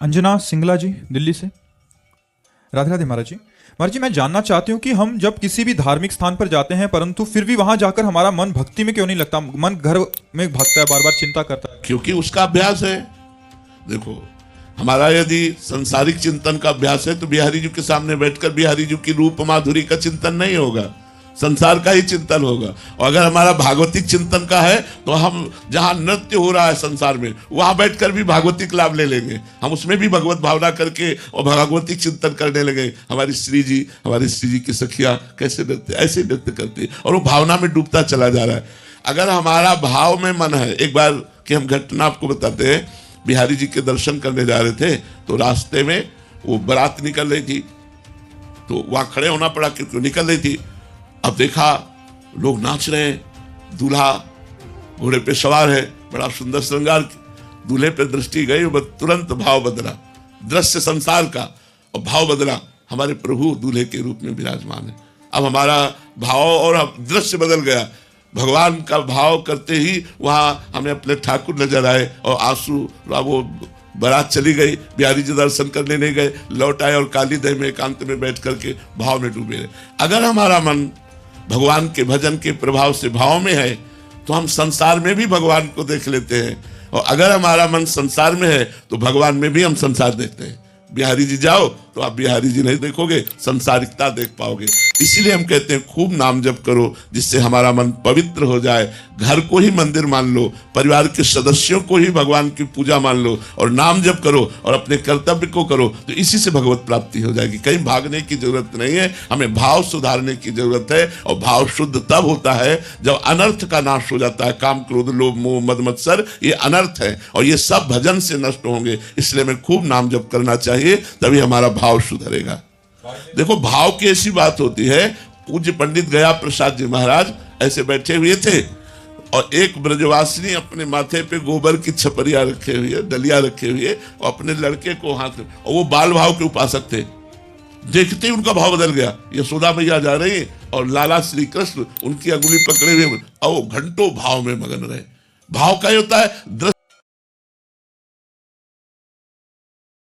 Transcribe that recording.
अंजना सिंगला जी, दिल्ली से। राधे राधे महाराज जी। महाराज जी, मैं जानना चाहती हूँ कि हम जब किसी भी धार्मिक स्थान पर जाते हैं परंतु फिर भी वहां जाकर हमारा मन भक्ति में क्यों नहीं लगता? मन घर में भागता है, बार बार चिंता करता है। क्योंकि उसका अभ्यास है। देखो, हमारा यदि संसारिक चिंतन का अभ्यास है तो बिहारी जी के सामने बैठकर बिहारी जी की रूप माधुरी का चिंतन नहीं होगा, संसार का ही चिंतन होगा। और अगर हमारा भागवतिक चिंतन का है तो हम जहां नृत्य हो रहा है संसार में वहां बैठकर भी भागवतिक लाभ ले लेंगे, हम उसमें भी भगवत भावना करके और भागवतिक चिंतन करने लगे। हमारी श्री जी की सखिया कैसे नृत्य, ऐसे नृत्य करती और वो भावना में डूबता चला जा रहा है। अगर हमारा भाव में मन है, एक बार की हम घटना आपको बताते हैं। बिहारी जी के दर्शन करने जा रहे थे तो रास्ते में वो बारात निकल रही थी, तो वहां खड़े होना पड़ा क्योंकि निकल रही थी। अब देखा लोग नाच रहे हैं, दूल्हा घोड़े पे सवार है, बड़ा सुंदर श्रृंगार, दूल्हे पे दृष्टि गई, तुरंत भाव बदला, दृश्य संसार का और भाव बदला। हमारे प्रभु दूल्हे के रूप में विराजमान है। अब हमारा भाव और दृश्य बदल गया। भगवान का भाव करते ही वहां हमें अपने ठाकुर नजर आए और आंसू, वो बारात चली गई, बिहारी जी दर्शन करने नहीं गए, लौट आए और काली दही में एकांत में बैठ करके भाव में डूबे रहे। अगर हमारा मन भगवान के भजन के प्रभाव से भाव में है तो हम संसार में भी भगवान को देख लेते हैं, और अगर हमारा मन संसार में है तो भगवान में भी हम संसार देखते हैं। बिहारी जी जाओ तो आप बिहारी जी नहीं देखोगे, संसारिकता देख पाओगे। इसीलिए हम कहते हैं खूब नाम जप करो जिससे हमारा मन पवित्र हो जाए। घर को ही मंदिर मान लो, परिवार के सदस्यों को ही भगवान की पूजा मान लो और नाम जप करो और अपने कर्तव्य को करो, तो इसी से भगवत प्राप्ति हो जाएगी। कहीं भागने की जरूरत नहीं है, हमें भाव सुधारने की जरूरत है। और भाव शुद्ध तब होता है जब अनर्थ का नाश हो जाता है। काम, क्रोध, लोभ, मोह, मद, मत्सर ये अनर्थ है और ये सब भजन से नष्ट होंगे। इसलिए हमें खूब नाम जप करना चाहिए, तभी हमारा भाव सुधरेगा। देखो, भाव की ऐसी बात होती है। पूज्य पंडित गया प्रसाद जी महाराज ऐसे बैठे हुए थे और एक ब्रजवासिनी अपने माथे पे गोबर की छपरिया रखे हुए, डलिया रखे हुए और अपने लड़के को हाथ में, और वो बाल भाव के उपासक थे। देखते ही उनका भाव बदल गया। यशोदा मैया जा रही और लाला श्री कृष्ण उनकी अंगुली पकड़े हुए और वो घंटों भाव में मगन रहे। भाव क्या होता है?